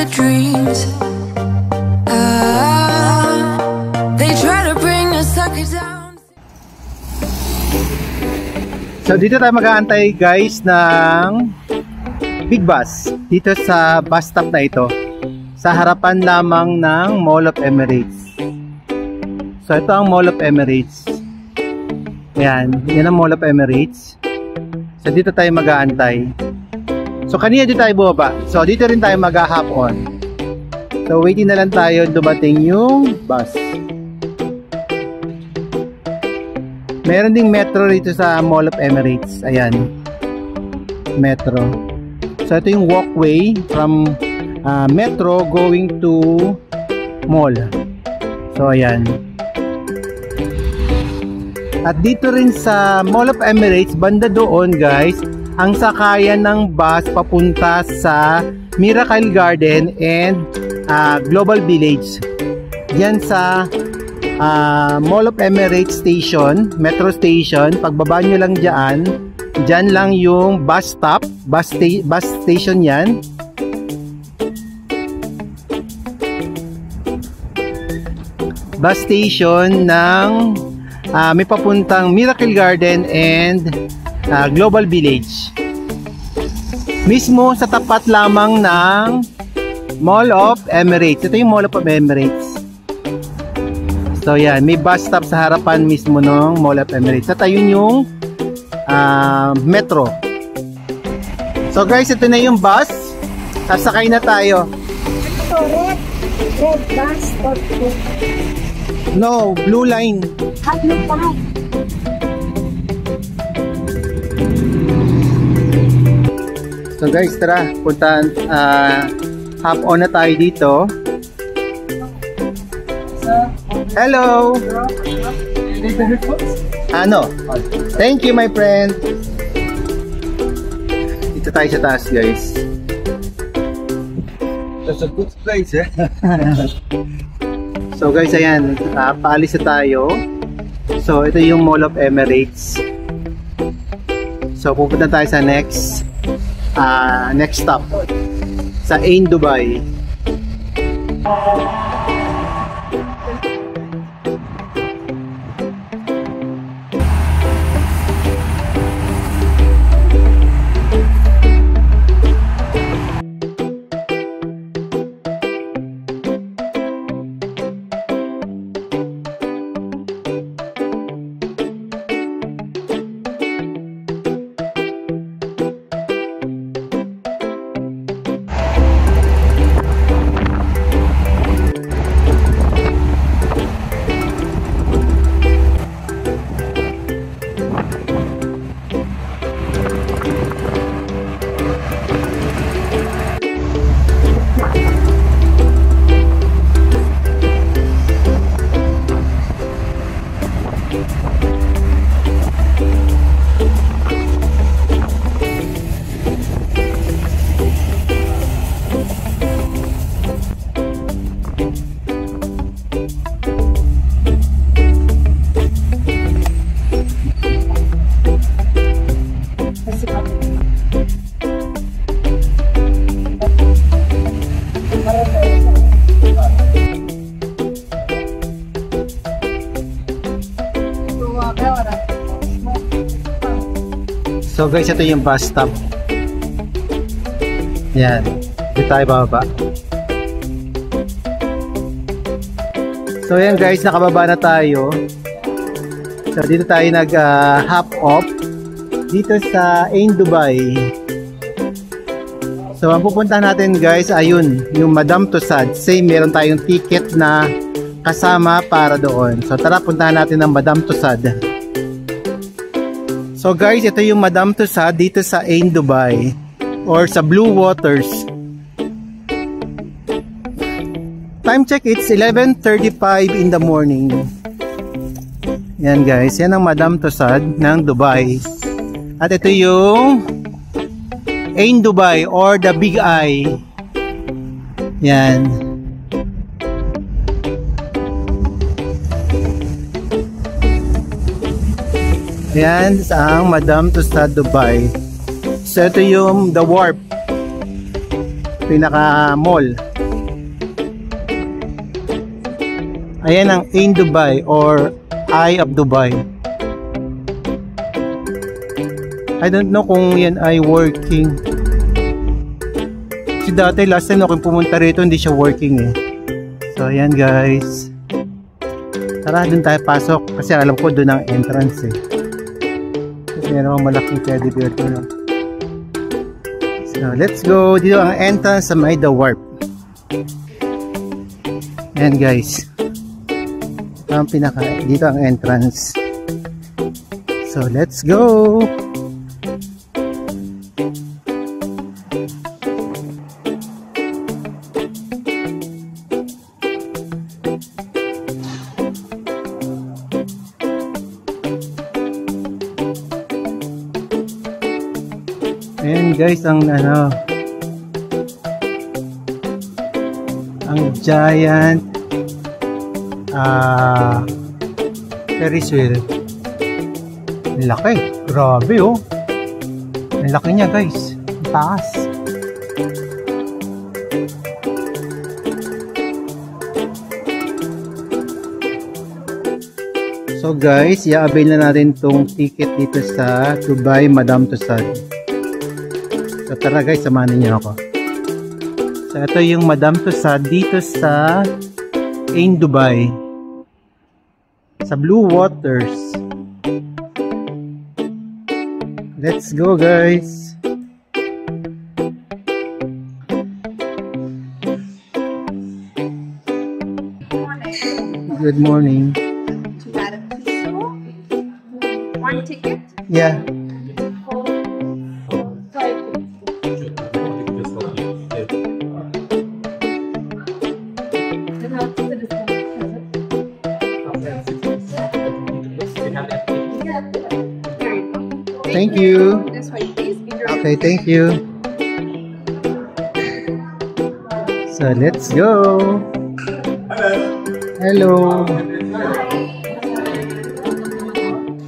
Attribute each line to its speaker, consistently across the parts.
Speaker 1: your dreams. They try to bring a sucker down.
Speaker 2: So dito tayo mag-aantay guys ng big bus dito sa bus stop na ito, sa harapan lamang ng Mall of Emirates. So ito ang Mall of Emirates. Yan ang Mall of Emirates. So dito tayo mag-aantay. So kanina dito tayo bumaba. So dito rin tayo mag-hop on. So waiting na lang tayo dumating yung bus. Meron ding metro dito sa Mall of Emirates. Ayan, metro. So ito yung walkway from metro going to mall. So ayan. At dito rin sa Mall of Emirates, banda doon guys, ang sakayan ng bus papunta sa Miracle Garden and Global Village. Diyan sa Mall of Emirates Station, Metro Station. Pagbaba nyo lang dyan lang yung bus stop, bus station yan. Bus station ng may papuntang Miracle Garden and Global Village. Mismo sa tapat lamang ng Mall of Emirates. Ito yung Mall of Emirates. So yan, may bus stop sa harapan mismo ng Mall of Emirates. At ayun yung metro. So guys, ito na yung bus. Sasakay na tayo.
Speaker 3: Red bus or blue?
Speaker 2: No, blue line.
Speaker 3: Blue line.
Speaker 2: So guys, tara, puntaan, hop on na tayo dito. Hello! Ano? Thank you my friend. Dito tayo sa taas guys. That's a good place eh. So guys, ayan, paalis na tayo. So ito yung Mall of Emirates. So pupunta tayo sa next stop sa Ain Dubai. So guys, ito yung bus stop. Yan, dito tayo bababa. So yan guys, nakababa na tayo. So dito tayo nag-hop off dito sa Ain Dubai. So ang pupuntahan natin guys, ayun, yung Madame Tussauds. Same, meron tayong ticket na kasama para doon. So tara, puntahan natin ang Madame Tussauds. So guys, ito yung Madame Tussauds dito sa Ain Dubai or sa Blue Waters. Time check, it's 11:35 in the morning. Yan guys, yan ang Madame Tussauds ng Dubai. At ito yung Ain Dubai or the Big Eye. Yan. Yan ang Madame Tussauds Dubai. So ito yung The Wharf, pinaka mall Ayan ang In Dubai or Eye of Dubai. I don't know kung yan ay working. Kasi dati last time ako pumunta rito hindi siya working eh. So ayan guys. Tara dun tayo pasok kasi alam ko dun ang entrance eh. Kasi meron malaking teddy bear dun. So let's go. Dito ang entrance sa may The Warp. Ayan guys. Ito ang dito ang entrance. So let's go. Ayan guys, ang giant Ferris wheel. Ang laki, grabe oh. Ang laki niya guys, ang taas. So guys, i-avail na natin tong ticket dito sa Dubai Madame Tussauds. So tara guys, samahan niyo ako. So ito yung Madame Tussauds dito sa In Dubai. Sa Blue Waters. Let's go guys. Good morning.
Speaker 4: One ticket?
Speaker 2: Yeah. Thank you. Okay, thank you. So let's go. Hello.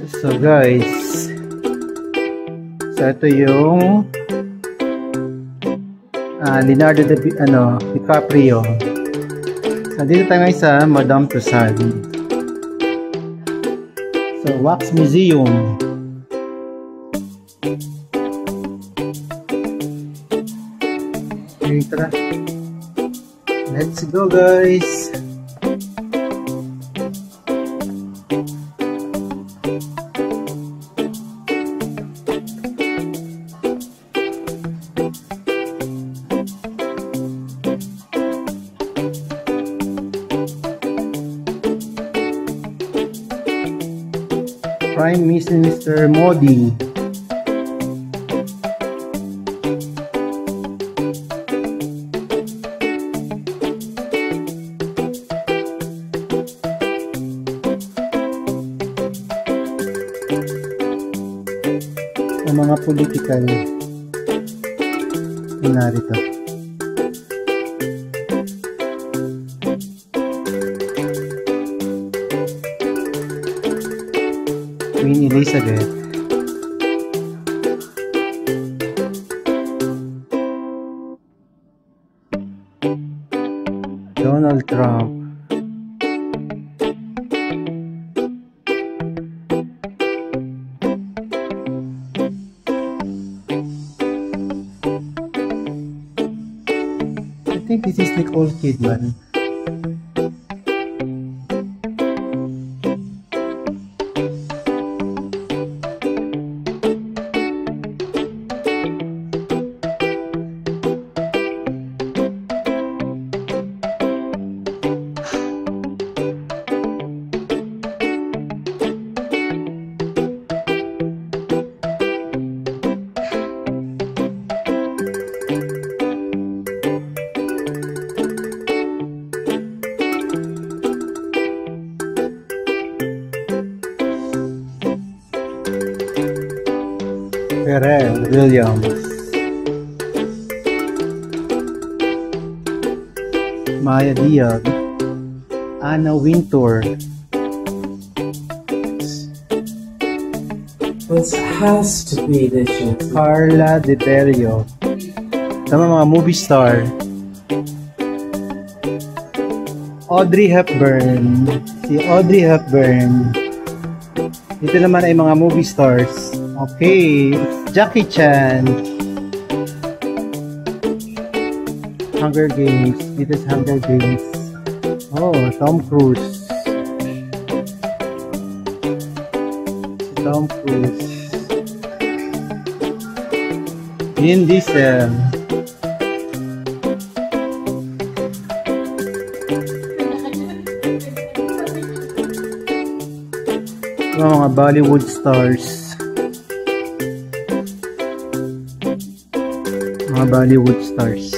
Speaker 2: So guys, so ito yung Leonardo DiCaprio. So dito tayo ngayon sa Madame Tussauds. So Wax Museum. Okay, tara. Let's go guys. Prime Minister Modi. Ang mga political narito. Queen Elizabeth. Donald Trump. I think this is Nicole Kidman. Pharrell Williams. Maya Diaz. Anna Wintour.
Speaker 5: This has to be this year.
Speaker 2: Carla De Perio. Tama, mga movie star. Audrey Hepburn. Si Audrey Hepburn. Dito naman ay mga movie stars. Okay, Jackie Chan. Hunger Games. Dito sa Hunger Games. Oh, Tom Cruise. Si Tom Cruise. Vin Diesel. Mga Bollywood stars. Mga Bollywood stars.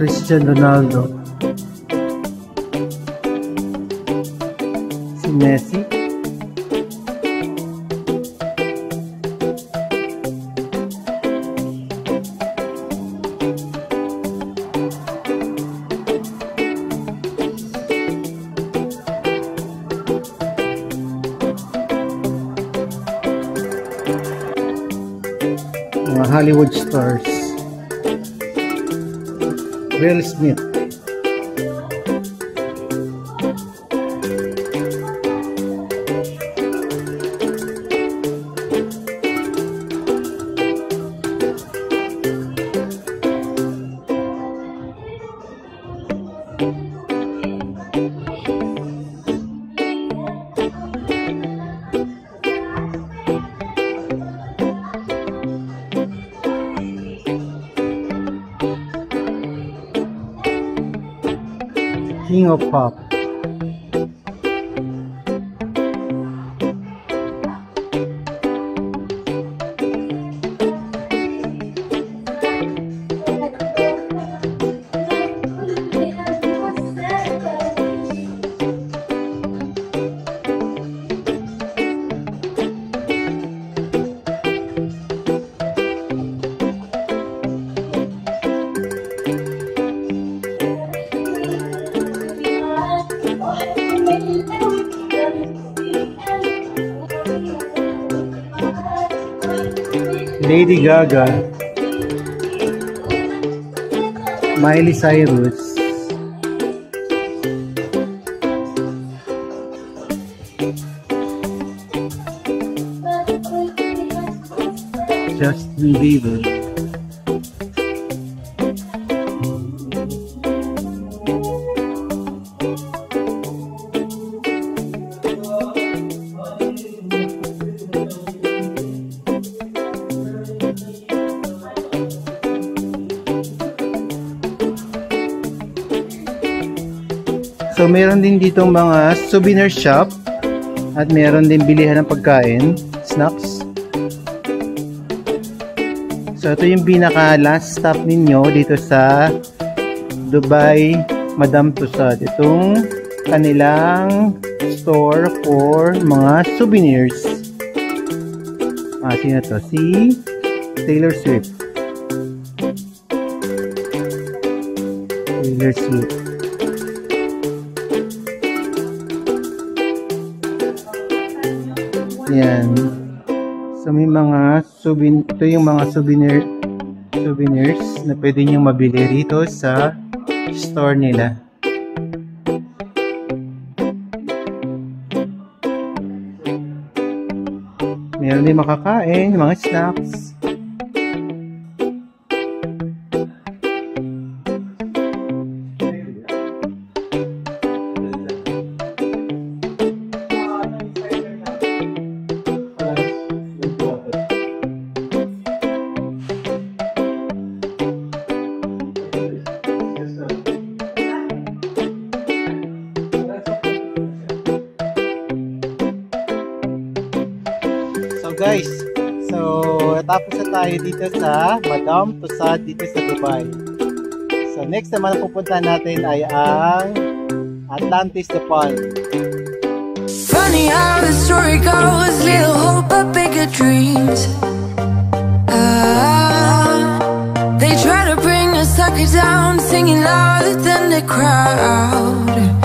Speaker 2: Cristiano Ronaldo. Si Messi. Mga Hollywood stars. Will Smith. King of Pop. Lady Gaga, Miley Cyrus, Justin Bieber. So meron din ditong mga souvenir shop at meron din bilihan ng pagkain, snacks. So ito yung pinaka last stop ninyo dito sa Dubai Madame Tussauds. Itong kanilang store for mga souvenirs. Sino to? Si Taylor Swift. Si Taylor Swift. Yan. So may mga ito yung mga souvenirs na pwede nyo mabili rito sa store nila. Meron din makakain, mga snacks. Guys, so tapos na tayo dito sa Madame Tussauds dito sa Dubai. So next naman na pupuntahan natin ay ang Atlantis de Palm.
Speaker 1: Funny how the story goes, little hope but bigger dreams. They try to bring a sucker down, singing louder than the crowd.